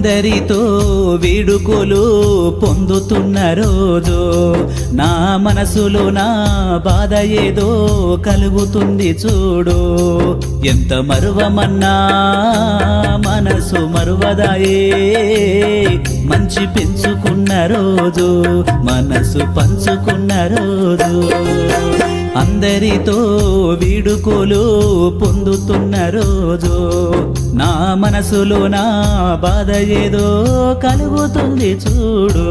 అందరితో వీడుకోలు పొందుతున్న రోజు నా మనసులో నా బాధ ఏదో కలుగుతుంది చూడు. ఎంత మరువమన్నా మనసు మరువదాయే, మంచి పెంచుకున్న రోజు మనసు పంచుకున్న రోజు. అందరితో వీడుకోలు పొందుతున్న రోజు నా మనసులో నా బాధ ఏదో కలుగుతుంది చూడు.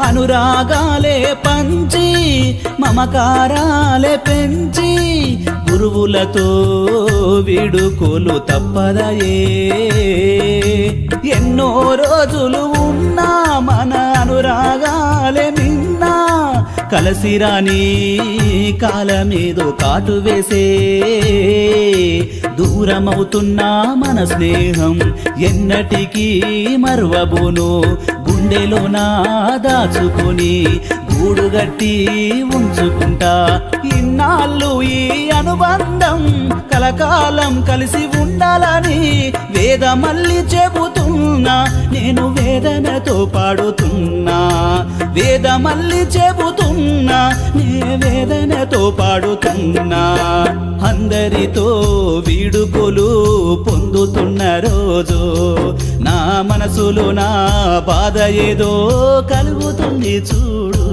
అనురాగాలే పంచి మమకారాలే పెంచి గురువులతో వీడుకోలు తప్పదయే. ఎన్నో రోజులు ఉన్నా మన అనురాగాలే నిన్నా కలసిరాని కాలమేదో కాటు వేసే. దూరమవుతున్నా మన స్నేహం ఎన్నటికీ మరువబోను. గుండెలో నా దాచుకొని గూడుగట్టి ఉంచుకుంటా. ఇన్నాళ్ళు ఈ అనుబంధం కలకాలం కలిసి ఉండాలని వేదమల్లి చెబుతున్నా. నేను వేదనతో పాడుతున్నా, వేదమల్లి చెబుతున్నా, నే వేదనతో పాడుతున్నా. అందరితో వీడుకోలు పొందుతున్న రోజు నా మనసులో నా బాధ ఏదో కలుగుతుంది చూడు.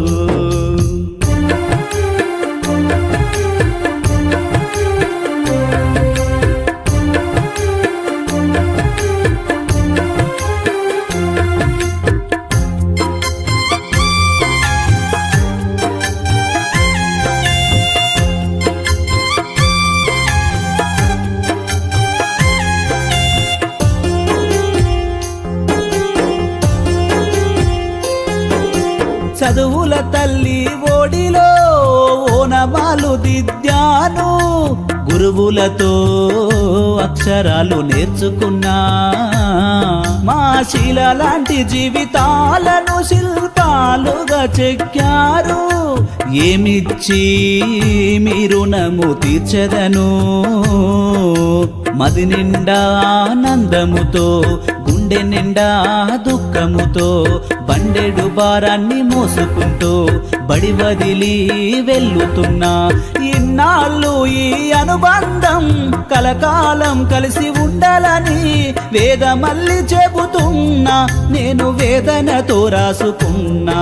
చదువుల తల్లి ఓడిలో ఓనమాలు దిద్దాను. గురువులతో అక్షరాలు నేర్చుకున్నా. మా శీల లాంటి జీవితాలను శిల్పాలుగా చెక్కారు. ఏమిచ్చి మీ రుణము తీర్చెదను. మది నిండా ఆనందముతో గుండె నిండా దుఃఖముతో బండెడు భారాన్ని మోసుకుంటూ బడి వదిలి వెళ్ళుతున్నా. ఇన్నాళ్ళు ఈ అనుబంధం కలకాలం కలిసి ఉండాలని వేదమల్లి చెబుతున్నా. నేను వేదనతో రాసుకున్నా,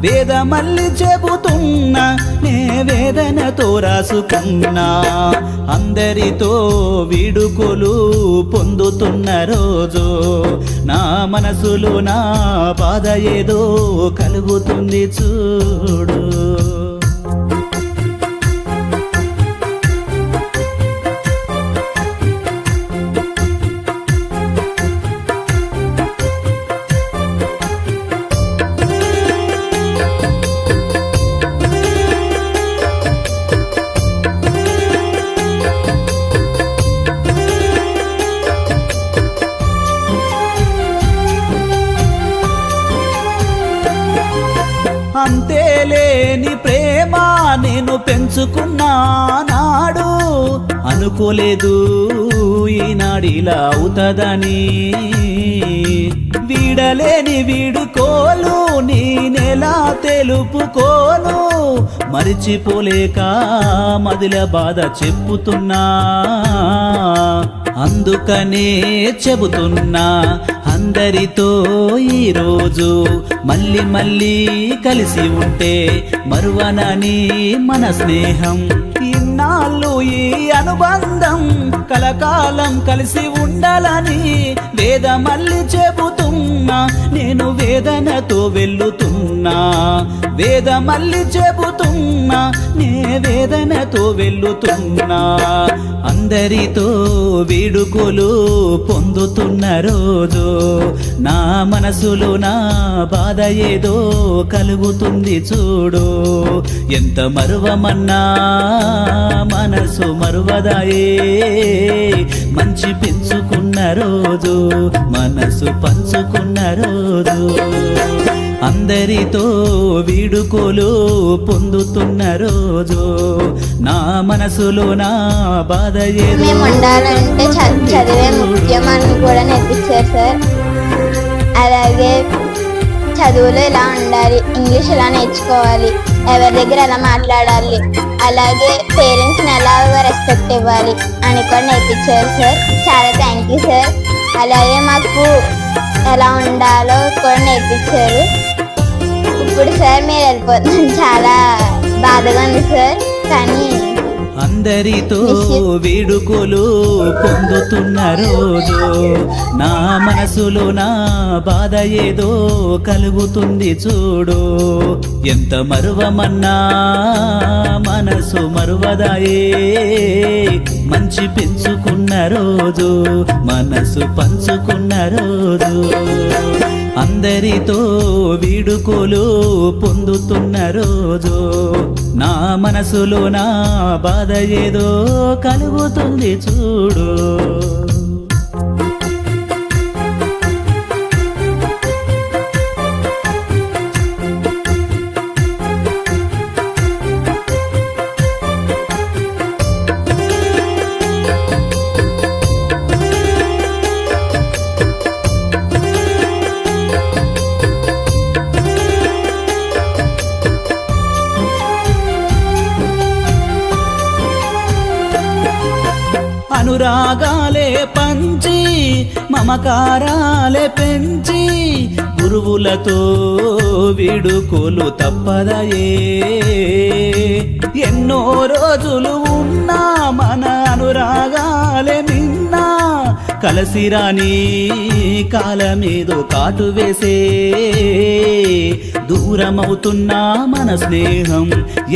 వేదమల్లి చెబుతున్నా, నే వేదనతో రాసుకున్నా. అందరితో వీడుకోలు పొందుతున్న రోజు నా మనసులో నా బాధ ఏదో కలుగుతుంది చూడు. అంతేలేని ప్రేమ నేను పెంచుకున్నా నాడు. అనుకోలేదు ఈనాడిలా అవుతదని. వీడలేని వీడుకోలు నేనెలా తెలుపుకోను. మరిచిపోలేక మదిల బాధ చెప్పుతున్నా. అందుకనే చెబుతున్నా, అందరితో ఈరోజు మళ్ళీ మళ్ళీ కలిసి ఉంటే మరువనని మన స్నేహం. ఇన్నాళ్ళు ఈ అనుబంధం కలకాలం కలిసి ఉండాలని వేదమల్లి చెబుతున్నా. నేను వేదనతో వెళ్ళుతున్నా, వేద మళ్ళీ చెబుతున్నా నే వేదనతో వెళ్ళుతున్నా అందరితో వేడుకోలు పొందుతున్న రోజు నా మనసులో నా బాధ ఏదో కలుగుతుంది చూడు ఎంత మరువమన్నా మనసు మరువదాయే మంచి పెంచుకున్న రోజు మనసు పంచుకున్న రోజు అందరితో వీడుకోలు పొందుతున్న రోజు నా మనసులో నా బాధ ఏదో మేము ఉండాలంటే చదివే ముఖ్యం అని కూడా నేర్పించారు సార్. అలాగే చదువులో ఎలా ఉండాలి, ఇంగ్లీష్ ఎలా నేర్చుకోవాలి, ఎవరి దగ్గర ఎలా మాట్లాడాలి, అలాగే పేరెంట్స్ని ఎలా రెస్పెక్ట్ ఇవ్వాలి అని కూడా నేర్పించారు సార్. చాలా థ్యాంక్ యూ సార్. అలాగే మాకు ఎలా ఉండాలో కూడా నేర్పించారు. ఇప్పుడు సార్ మీరు వెళ్ళిపోతున్నాను, చాలా బాధగా ఉంది సార్. కానీ అందరితో వేడుకోలు పొందుతున్న రోజు నా మనసులో నా బాధ ఏదో కలుగుతుంది చూడు ఎంత మరువమన్నా మనసు మరువదాయే మంచి పెంచుకున్న రోజు మనసు పంచుకున్న రోజు అందరితో వీడుకోలు పొందుతున్న రోజు నా మనసులో నా బాధ ఏదో కలుగుతుంది చూడు అనురాగాలే పంచి మమకారాలే పెంచి గురువులతో వీడుకోలు తప్పదయే ఎన్నో రోజులు ఉన్నా మన అనురాగాలే మిన్నా కలసిరాని కాలమేదో కాటు వేసే దూరమవుతున్నా మన స్నేహం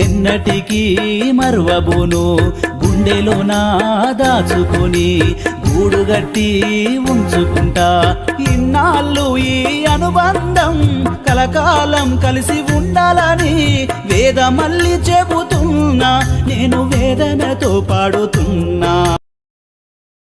ఎన్నటికీ మరువబోను గుండెలో నా దాచుకొని గూడుగట్టి ఉంచుకుంటా ఇన్నాళ్ళు ఈ అనుబంధం కలకాలం కలిసి ఉండాలని వేద మళ్ళీ చెబుతున్నా నేను వేదనతో పాడుతూ